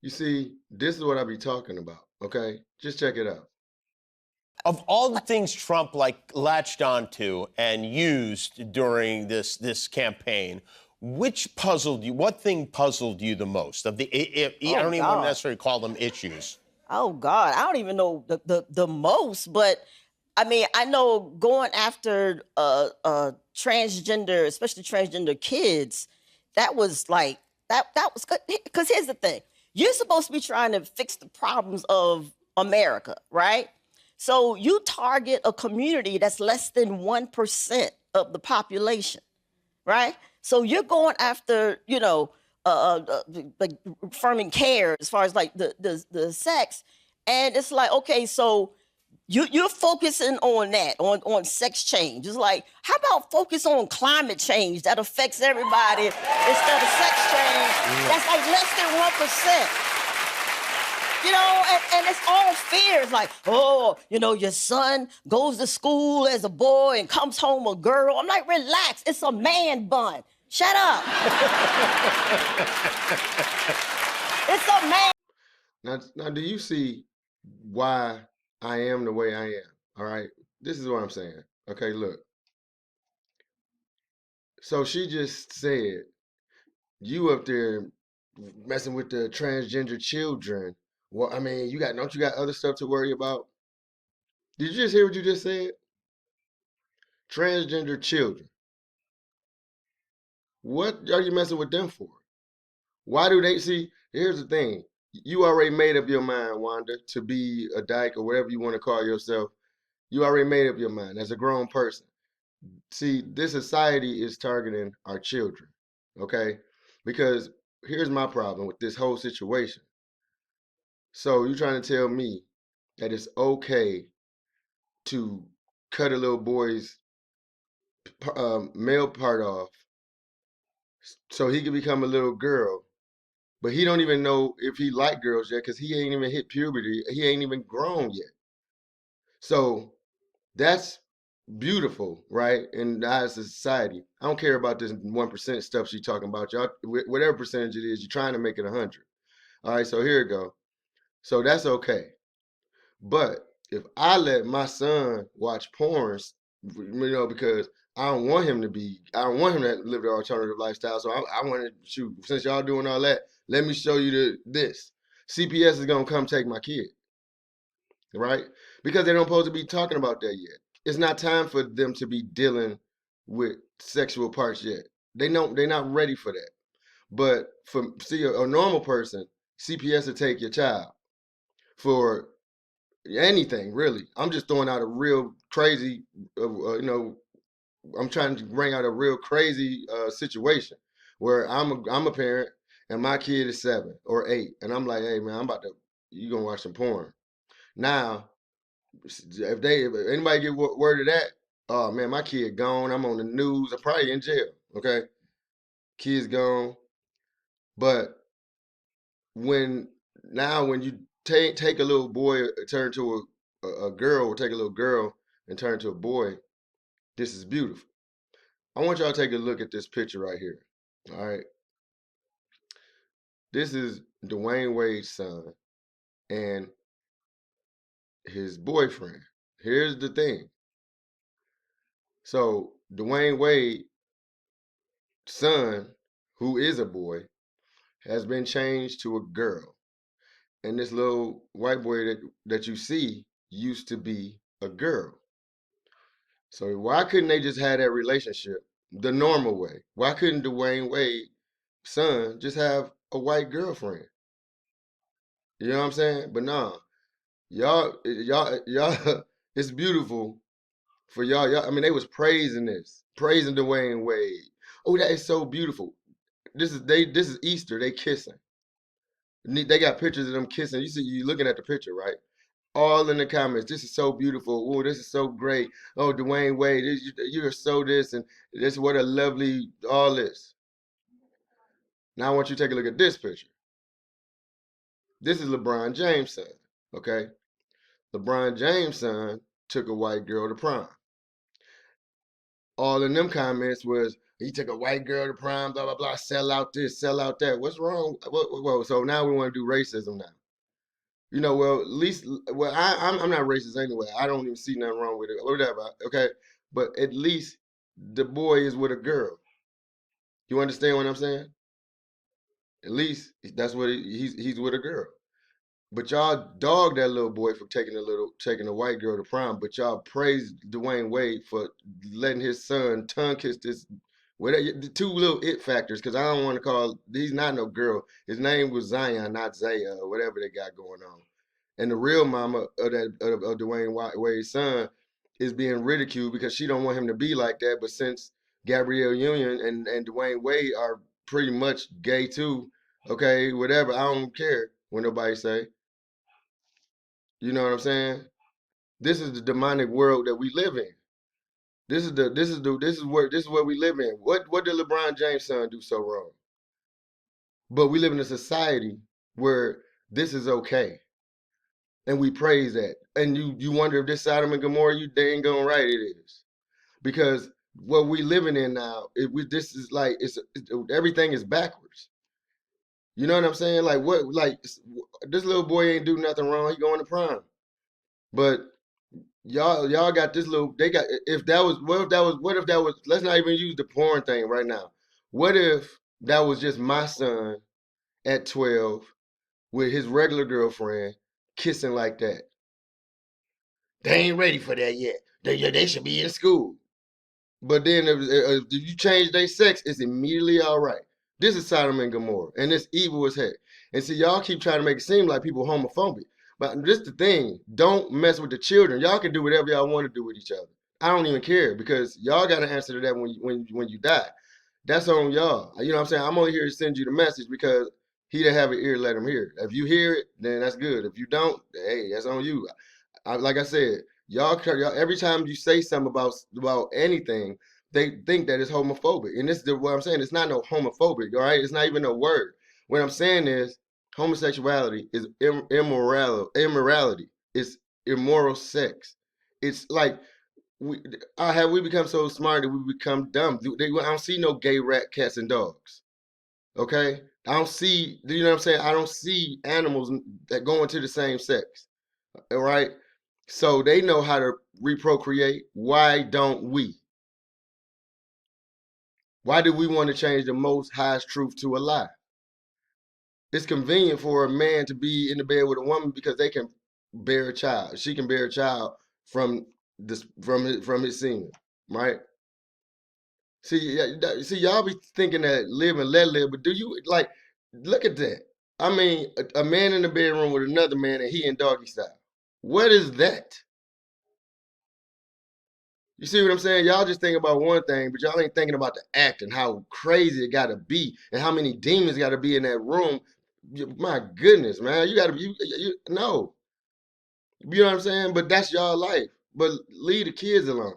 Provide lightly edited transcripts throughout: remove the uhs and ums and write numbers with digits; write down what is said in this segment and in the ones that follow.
You see, this is what I be talking about. Okay, just check it out. Of all the things Trump latched onto and used during this campaign, which puzzled you? What thing puzzled you the most? I Oh don't even want to God. necessarily call them issues. Oh God. I don't even know the most, but I mean, I know going after transgender, especially transgender kids, that was like that was good. Because here's the thing: you're supposed to be trying to fix the problems of America, right? So you target a community that's less than 1% of the population, right? So you're going after, like affirming care as far as like the sex, and it's like, okay, so you're focusing on that, on sex change. It's like, how about focus on climate change that affects everybody instead of sex change that's like less than 1%. And it's all fear. It's like, oh, your son goes to school as a boy and comes home a girl. I'm like, relax, it's a man bun. Shut up. It's a man. Now, do you see why I am the way I am? All right, this is what I'm saying. Okay, look. So she just said you up there messing with the transgender children. Well, I mean, don't you got other stuff to worry about? Did you just hear what you just said? Transgender children. What are you messing with them for? Why do they see? Here's the thing. You already made up your mind, Wanda, to be a dyke or whatever you want to call yourself. You already made up your mind as a grown person. See, this society is targeting our children, okay? Because here's my problem with this whole situation. So you're trying to tell me that it's okay to cut a little boy's male part off so he can become a little girl, but he don't even know if he like girls yet because he ain't even hit puberty. He ain't even grown yet. So that's beautiful, right? In the eyes of society. I don't care about this 1% stuff she's talking about. Y'all, whatever percentage it is, you're trying to make it 100. All right, so here we go. So that's okay. But if I let my son watch porn, because I don't want him to live the alternative lifestyle. So I want to shoot. Since y'all doing all that, let me show you this. CPS is gonna come take my kid, right? Because they don't supposed to be talking about that yet. It's not time for them to be dealing with sexual parts yet. They're not ready for that. But a normal person, CPS will take your child for anything really. I'm just throwing out a real crazy, I'm trying to bring out a real crazy situation where I'm a parent and my kid is 7 or 8, and I'm like, hey man, you gonna watch some porn now. If anybody get word of that, oh man, my kid gone. I'm on the news. I'm probably in jail. Okay, kid's gone. But when when you take a little boy, turn to a girl, or take a little girl and turn to a boy, this is beautiful. I want y'all to take a look at this picture right here. All right, this is Dwayne Wade's son and his boyfriend. Here's the thing. So Dwayne Wade's son, who is a boy, has been changed to a girl. And this little white boy that you see used to be a girl. So why couldn't they just have that relationship the normal way? Why couldn't Dwayne Wade's son just have a white girlfriend? You know what I'm saying? But no, y'all, it's beautiful for y'all. I mean, they was praising Dwayne Wade. Oh, that is so beautiful. This is Easter. They kissing. They got pictures of them kissing. You looking at the picture, right? All in the comments. This is so beautiful. Oh, this is so great. Oh, Dwayne Wade, you're so this and this. What a lovely all this. Now I want you to take a look at this picture. This is LeBron James' son. Okay, LeBron James' son took a white girl to prom. All in them comments was, he took a white girl to prom, blah blah blah, sell out this, sell out that. What's wrong? Whoa. So now we want to do racism now. Well, at least, well, I'm not racist anyway. I don't even see nothing wrong with it. Whatever, okay. But at least the boy is with a girl. You understand what I'm saying? At least that's what he's with a girl. But y'all dog that little boy for taking a white girl to prom. But y'all praise Dwayne Wade for letting his son tongue kiss this. Whatever, the two little it factors, because I don't want to call, he's not no girl. His name was Zion, not Zaya, or whatever they got going on. And the real mama of Dwayne Wade's son is being ridiculed because she don't want him to be like that. But since Gabrielle Union and Dwayne Wade are pretty much gay too, okay, whatever. I don't care what nobody say. You know what I'm saying? This is the demonic world that we live in. This is where we live in. What did LeBron James' son do so wrong? But we live in a society where this is okay, and we praise that. And you wonder if this Sodom and Gomorrah, you dang gone right it is, because what we living in now, this is like everything is backwards. You know what I'm saying? Like this little boy ain't do nothing wrong. He going to prom, but y'all got this little. They got if that was what if that was. Let's not even use the porn thing right now. What if that was just my son at 12 with his regular girlfriend kissing like that? They ain't ready for that yet. They should be in school. But then if you change their sex, it's immediately all right. This is Sodom and Gomorrah, and it's evil as heck. And see, y'all keep trying to make it seem like people homophobic. But this the thing, don't mess with the children. Y'all can do whatever y'all want to do with each other. I don't even care, because y'all got to answer to that when you die. That's on y'all. You know what I'm saying? I'm only here to send you the message because he that have an ear, let him hear. If you hear it, then that's good. If you don't, hey, that's on you. Like I said, y'all every time you say something about anything, they think that it's homophobic. And this is what I'm saying. It's not no homophobic, all right? It's not even a word. What I'm saying is homosexuality is immorality. It's immoral sex. It's like have we become so smart that we become dumb? I don't see no gay rat, cats, and dogs. Okay? I don't see, you know what I'm saying? I don't see animals that go into the same sex. All right? So they know how to reprocreate. Why don't we? Why do we want to change the most highest truth to a lie? It's convenient for a man to be in the bed with a woman because they can bear a child. She can bear a child from his semen, right? See, y'all be thinking that live and let live, but do you like look at that? I mean, a man in the bedroom with another man and he in doggy style. What is that? You see what I'm saying? Y'all just think about one thing, but y'all ain't thinking about the act and how crazy it got to be and how many demons got to be in that room. My goodness, man, you got to no. You know what I'm saying? But that's y'all life. But leave the kids alone.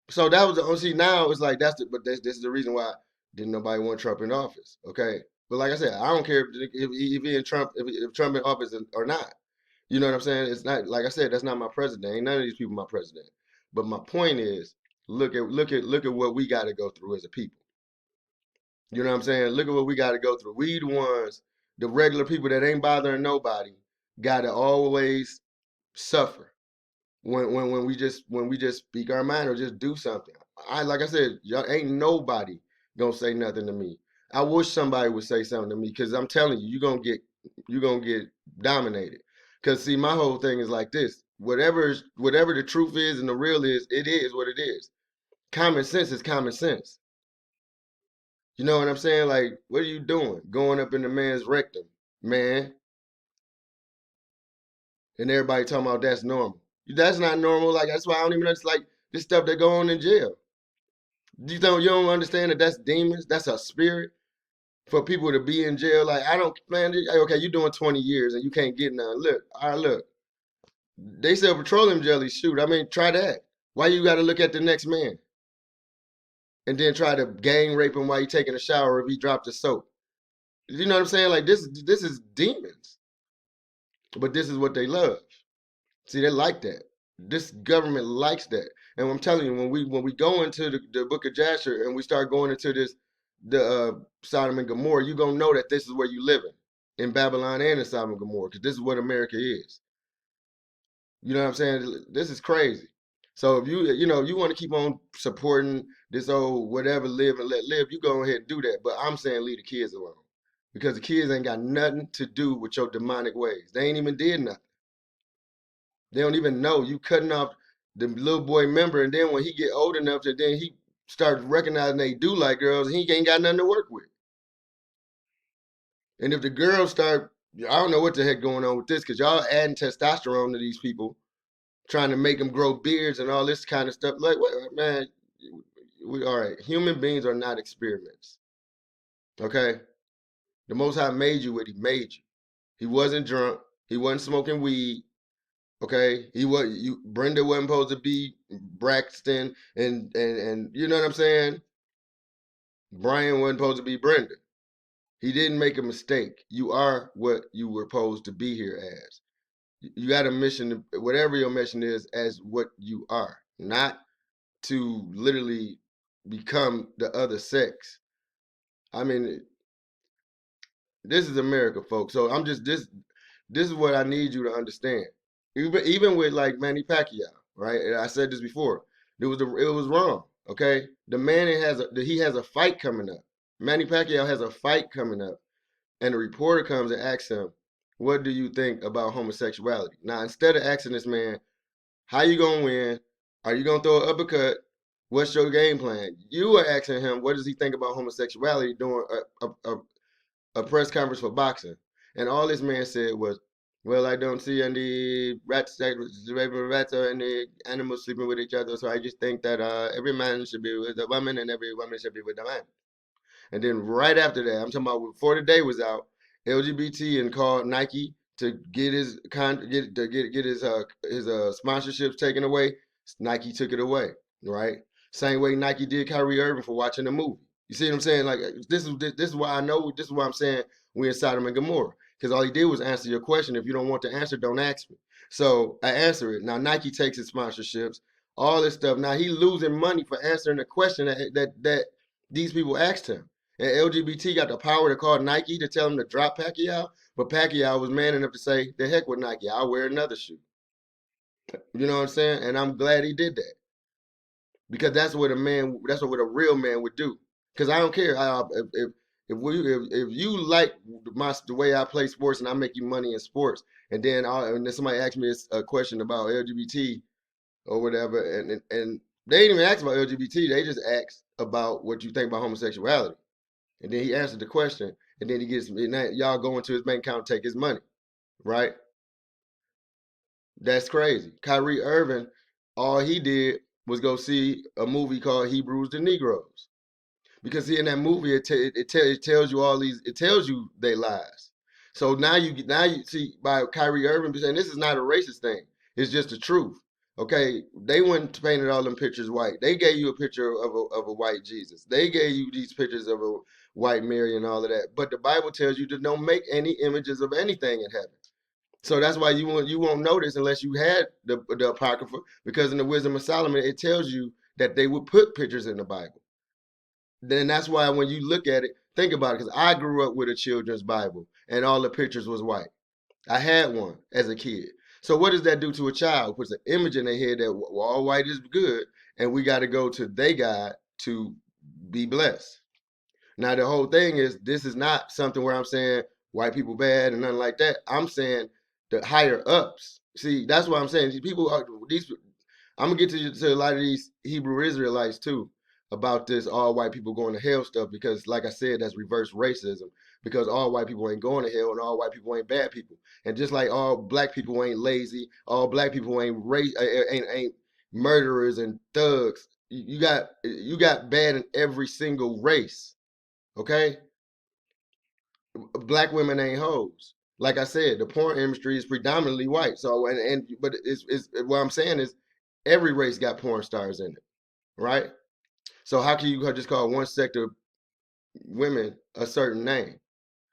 So that was the see now it's like this is the reason why didn't nobody want Trump in office. Okay, but like I said, I don't care if he in Trump if Trump in office or not. You know what I'm saying? It's not like I said. That's not my president. Ain't none of these people my president. But my point is, look at what we got to go through as a people. You know what I'm saying? Look at what we got to go through. We the ones, the regular people that ain't bothering nobody, got to always suffer when we just speak our mind or just do something. Like I said, y'all ain't nobody gonna say nothing to me. I wish somebody would say something to me because I'm telling you, you're gonna get dominated. Cause see, my whole thing is like this: whatever the truth is and the real is, it is what it is. Common sense is common sense. You know what I'm saying? Like, what are you doing? Going up in the man's rectum, man, and everybody talking about that's normal. That's not normal. Like that's why I don't even understand like this stuff that go on in jail. You don't understand that that's demons? That's a spirit for people to be in jail. Like I don't man, okay, you doing 20 years and you can't get none. Look, all right, look. They sell petroleum jelly. Shoot, I mean, try that. Why you got to look at the next man and then try to gang rape him while he taking a shower if he dropped the soap? You know what I'm saying? Like this is demons, but this is what they love. See, they like that. This government likes that. And I'm telling you, when we go into the book of Jasher and we start going into the Sodom and Gomorrah, you're gonna know that this is where you living in Babylon and in Sodom and Gomorrah, because this is what America is. You know what I'm saying? This is crazy. So if you want to keep on supporting this old whatever live and let live, you go ahead and do that. But I'm saying leave the kids alone, because the kids ain't got nothing to do with your demonic ways. They ain't even did nothing. They don't even know you cutting off the little boy member, and then when he get old enough to then he starts recognizing they do like girls, he ain't got nothing to work with. And if the girls start, I don't know what the heck going on with this, because y'all adding testosterone to these people, trying to make them grow beards and all this kind of stuff. Like, what, man? We all right. Human beings are not experiments. Okay, the Most High made you what He made you. He wasn't drunk. He wasn't smoking weed. Okay, he was you. Brenda wasn't supposed to be Braxton, and you know what I'm saying. Brian wasn't supposed to be Brenda. He didn't make a mistake. You are what you were supposed to be here as. You got a mission, whatever your mission is, as what you are, not to literally become the other sex. I mean, this is America, folks. So I'm just this. This is what I need you to understand. Even with like Manny Pacquiao, right? And I said this before. It was wrong. Okay, the man he has a fight coming up. Manny Pacquiao has a fight coming up, and the reporter comes and asks him, "What do you think about homosexuality?" Now, instead of asking this man, "How you gonna win? Are you gonna throw an uppercut? What's your game plan?" You are asking him, "What does he think about homosexuality?" During a press conference for boxing, and all this man said was, "Well, I don't see any rats or any animals sleeping with each other, so I just think that every man should be with a woman and every woman should be with a man." And then right after that, I'm talking about before the day was out, LGBT and called Nike to get his get his sponsorships taken away. Nike took it away, right? Same way Nike did Kyrie Irving for watching the movie. You see what I'm saying? Like this is why I know. This is why I'm saying we in Sodom and Gomorrah, because all he did was answer your question. If you don't want the answer, don't ask me. So I answer it. Now Nike takes his sponsorships, all this stuff. Now he losing money for answering the question that these people asked him. And LGBT got the power to call Nike to tell him to drop Pacquiao, but Pacquiao was man enough to say, "The heck with Nike, I'll wear another shoe." You know what I'm saying? And I'm glad he did that, because that's what a real man would do. Because I don't care if you like the way I play sports and I make you money in sports, and then somebody asks me a question about LGBT or whatever, and they didn't even ask about LGBT, they just asked about what you think about homosexuality. And then he answered the question, and then y'all go into his bank account and take his money, right? That's crazy. Kyrie Irving, all he did was go see a movie called Hebrews the Negroes, because see in that movie it tells you it tells you they lies. So now you see by Kyrie Irving saying this is not a racist thing. It's just the truth. Okay, they went to painted all them pictures white. They gave you a picture of a white Jesus. They gave you these pictures of a white Mary and all of that. But the Bible tells you to don't make any images of anything in heaven. So that's why you won't notice unless you had the Apocrypha, because in the Wisdom of Solomon it tells you that they would put pictures in the Bible. Then that's why when you look at it, think about it, because I grew up with a children's Bible and all the pictures was white. I had one as a kid. So what does that do to a child? It puts an image in their head that all white is good, and we got to go to their God to be blessed. Now the whole thing is this is not something where I'm saying white people bad and nothing like that. I'm saying the higher ups. See, that's what I'm saying. These. I'm gonna get to a lot of these Hebrew Israelites too about this all white people going to hell stuff, because like I said, that's reverse racism, because all white people ain't going to hell and all white people ain't bad people. And just like all black people ain't lazy, all black people ain't murderers and thugs. You got bad in every single race. Okay? Black women ain't hoes. Like I said, the porn industry is predominantly white. So but it's what I'm saying is every race got porn stars in it, right? So how can you just call one sector of women a certain name?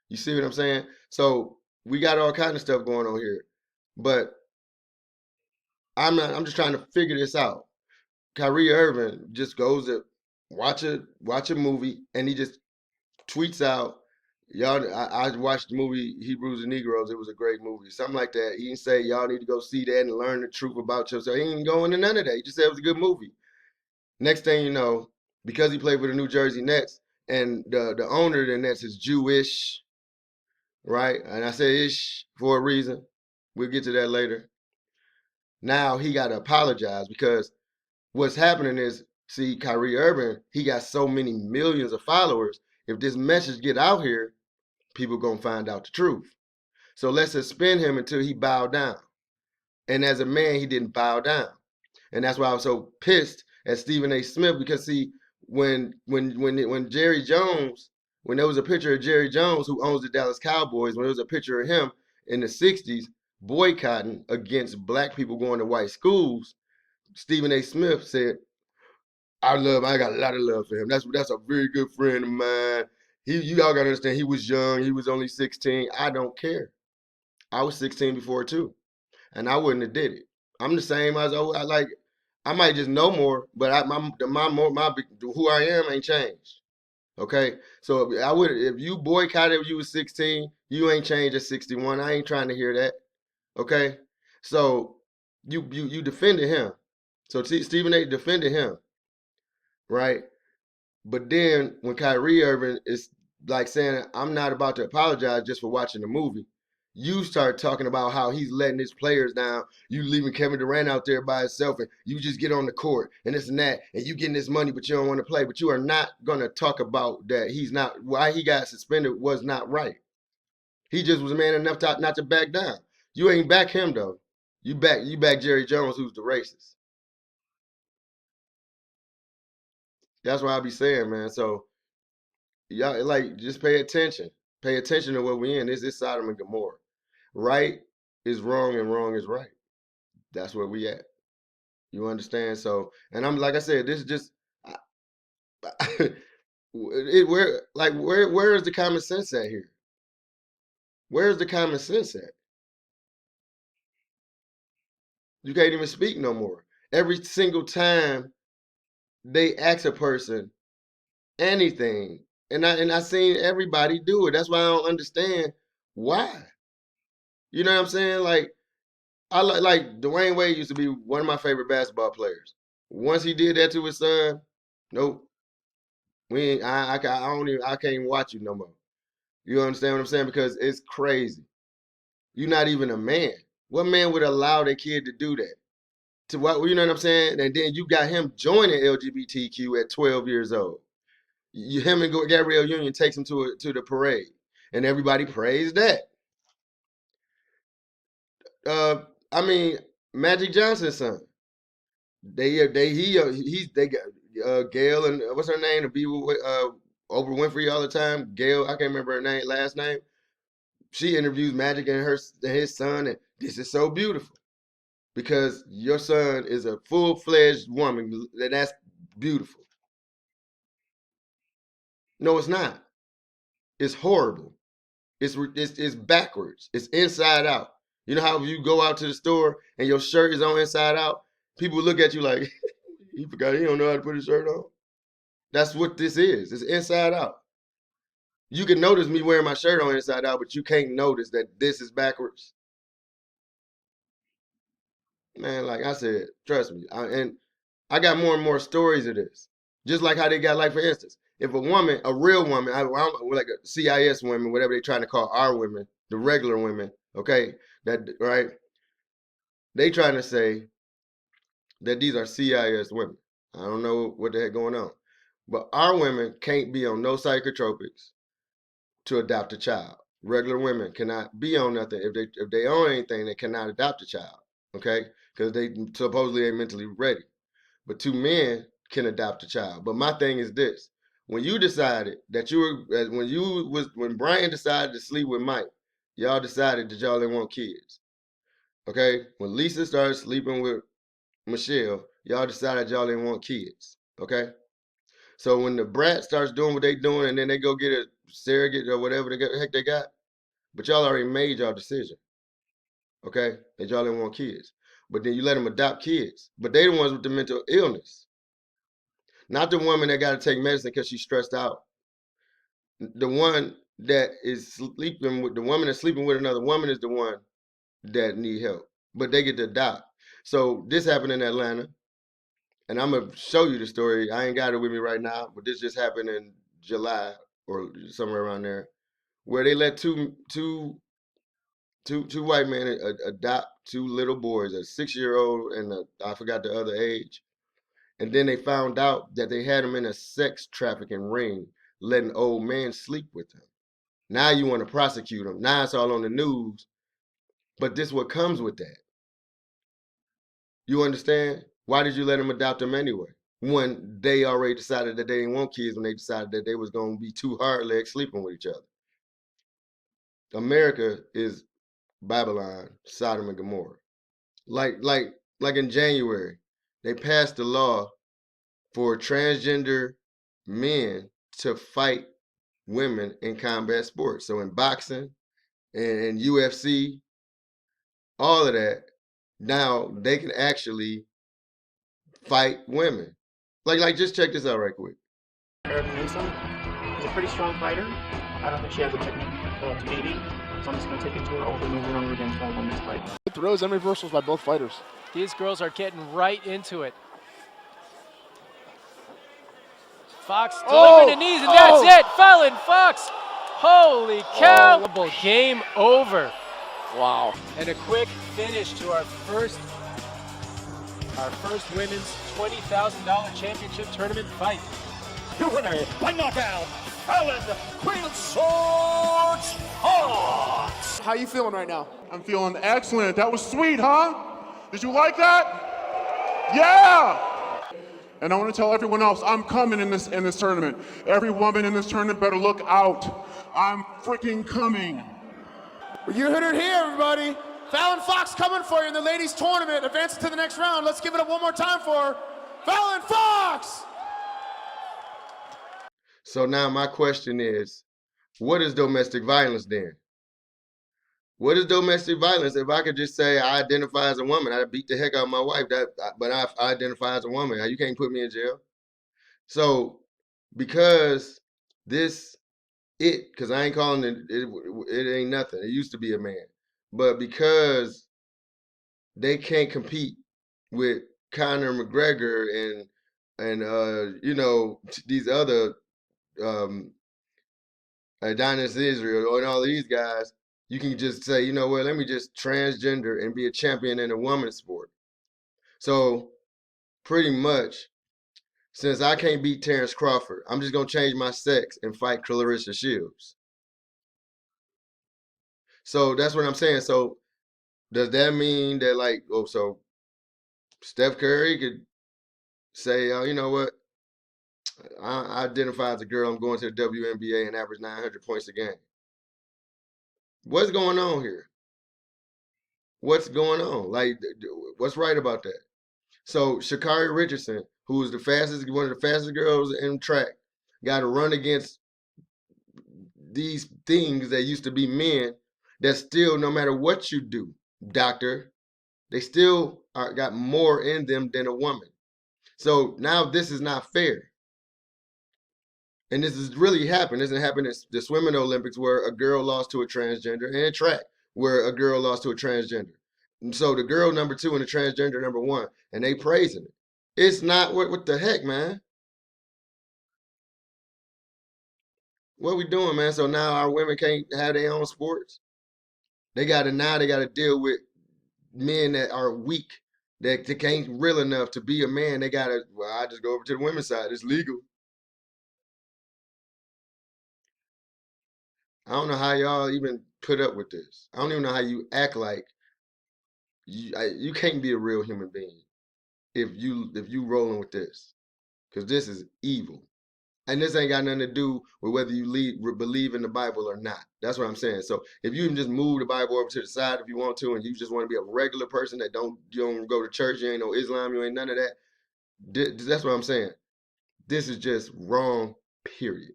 You see what I'm saying? So we got all kind of stuff going on here, but I'm just trying to figure this out. Kyrie Irving just goes to watch a movie and he just tweets out, y'all. I watched the movie Hebrews and Negroes. It was a great movie, something like that. He didn't say y'all need to go see that and learn the truth about yourself. He didn't go into none of that. He just said it was a good movie. Next thing you know, because he played for the New Jersey Nets and the owner of the Nets is Jewish, right? And I say ish for a reason. We'll get to that later. Now he got to apologize because what's happening is, see, Kyrie Irving, he got so many millions of followers. If this message get out here, people gonna find out the truth. So let's suspend him until he bowed down. And as a man, he didn't bow down. And that's why I was so pissed at Stephen A. Smith because see, when Jerry Jones, when there was a picture of Jerry Jones who owns the Dallas Cowboys, when there was a picture of him in the 60s boycotting against black people going to white schools, Stephen A. Smith said, I got a lot of love for him. That's a very good friend of mine. Y'all gotta understand, he was young, he was only 16. I don't care. I was 16 before too, and I wouldn't have did it. I'm the same as I might just know more, but my who I am ain't changed. Okay, so I would if you boycotted when you was 16, you ain't changed at 61. I ain't trying to hear that. Okay, so you defended him. So Stephen A. defended him, right? But then when Kyrie Irving is like saying, I'm not about to apologize just for watching the movie, you start talking about how he's letting his players down. You leaving Kevin Durant out there by himself and you just get on the court and this and that, and you getting this money, but you don't want to play. But you are not going to talk about that he's not, why he got suspended was not right. He just was man enough not to back down. You ain't back him though. You back Jerry Jones, who's the racist. That's what I be saying, man. So y'all like just pay attention. Pay attention to what we in. This is Sodom and Gomorrah. Right is wrong and wrong is right. That's where we at. You understand? So, and I'm like I said, this is just where is the common sense at here? Where's the common sense at? You can't even speak no more. Every single time they ask a person anything, and I seen everybody do it. That's why I don't understand why. You know what I'm saying? I like Dwayne Wade used to be one of my favorite basketball players. Once he did that to his son, nope, we ain't, I don't even I can't even watch you no more. You understand what I'm saying? Because it's crazy. You're not even a man. What man would allow their kid to do that? To what you know what I'm saying? And then you got him joining LGBTQ at 12 years old. Him and Gabrielle Union takes him to the parade, and everybody praised that. Uh, I mean, Magic Johnson's son. They got Gail and what's her name to be with Oprah Winfrey all the time. Gail, I can't remember her name last name. She interviews Magic and his son, and this is so beautiful because your son is a full-fledged woman, and that's beautiful. No, it's not. It's horrible. It's backwards. It's inside out. You know how if you go out to the store and your shirt is on inside out, people look at you like he forgot he don't know how to put his shirt on. That's what this is. It's inside out. You can notice me wearing my shirt on inside out, but you can't notice that this is backwards. Man, like I said, trust me. And I got more and more stories of this. Just like how they got, like for instance, if a woman, a real woman, like a CIS women, whatever they trying to call our women, the regular women, okay, that right, they trying to say that these are CIS women. I don't know what the heck going on, but our women can't be on no psychotropics to adopt a child. Regular women cannot be on nothing. If they own anything, they cannot adopt a child. Okay, because they supposedly ain't mentally ready. But two men can adopt a child. But my thing is this: when you decided that when Brian decided to sleep with Mike, y'all decided that y'all didn't want kids. Okay, when Lisa started sleeping with Michelle, y'all decided y'all didn't want kids. Okay, so when the brat starts doing what they doing, and then they go get a surrogate or whatever the heck they got, but y'all already made y'all decision, okay, that y'all didn't want kids. but then you let them adopt kids. But they the ones with the mental illness, not the woman that got to take medicine because she's stressed out. The one that is sleeping with the woman that's sleeping with another woman is the one that need help, but they get to adopt. So this happened in Atlanta, and I'm gonna show you the story. I ain't got it with me right now, but this just happened in July or somewhere around there, where they let two white men adopt two little boys, a 6-year-old and I forgot the other age. And then they found out that they had them in a sex trafficking ring, letting old men sleep with them. Now you want to prosecute them. Now it's all on the news. But this what comes with that. You understand? Why did you let them adopt them anyway? When they already decided that they didn't want kids, when they decided that they was going to be two hard legs sleeping with each other. America is Babylon, Sodom and Gomorrah. Like in January, they passed a law for transgender men to fight women in combat sports. So in boxing and UFC, all of that, now they can actually fight women. Like just check this out right quick. Erica Newsom is a pretty strong fighter. I don't think she has a technique to beat me, so I'm just going to take it to her over and over and over again until I win this fight. Throws and reversals by both fighters. These girls are getting right into it. Fox delivering the knees, and that's it. Fallon Fox. Holy cow. Game over. Wow. And a quick finish to our first women's $20,000 championship tournament fight. Your winner by knockout, Fallon Queen of Swords Fox. How you feeling right now? I'm feeling excellent. That was sweet, huh? Did you like that? Yeah! And I want to tell everyone else, I'm coming in this tournament. Every woman in this tournament better look out. I'm freaking coming. Well, you heard it here, everybody. Fallon Fox coming for you in the ladies tournament, advancing to the next round. Let's give it up one more time for her. Fallon Fox! So now my question is, what is domestic violence then? What is domestic violence? If I could just say I identify as a woman, I beat the heck out of my wife, but I identify as a woman. You can't put me in jail. So because because I ain't calling it ain't nothing. It used to be a man. But because they can't compete with Conor McGregor and these other Adonis Israel and all these guys, you can just say, you know what, let me just transgender and be a champion in a woman's sport. So pretty much, since I can't beat Terrence Crawford, I'm just going to change my sex and fight Clarissa Shields. So that's what I'm saying. So does that mean that so Steph Curry could say, you know what, I identify as a girl, I'm going to the WNBA and average 900 points a game. What's going on here? What's going on? What's right about that? So Sha'Carri Richardson, who is one of the fastest girls in track, got to run against these things that used to be men that still, no matter what you do, doctor, they still got more in them than a woman. So now this is not fair. And this has really happened. This has happened in the swimming Olympics where a girl lost to a transgender, and in track where a girl lost to a transgender. And so the girl number 2 and the transgender number 1, and they praising it. It's not what the heck, man. What we doing, man? So now our women can't have their own sports. They gotta deal with men that are weak, that they can't real enough to be a man. I just go over to the women's side. It's legal. I don't know how y'all even put up with this. I don't even know how you act like you can't be a real human being if you rolling with this, because this is evil, and this ain't got nothing to do with whether you believe in the Bible or not. That's what I'm saying. So if you can just move the Bible over to the side if you want to, and you just want to be a regular person that you don't go to church, you ain't no Islam, you ain't none of that. That's what I'm saying. This is just wrong, period.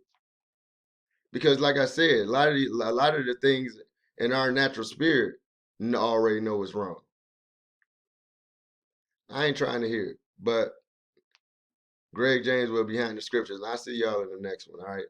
Because like I said, a lot of the things in our natural spirit already know is wrong. I ain't trying to hear it. But Greg James will behind the scriptures. And I'll see y'all in the next one. All right.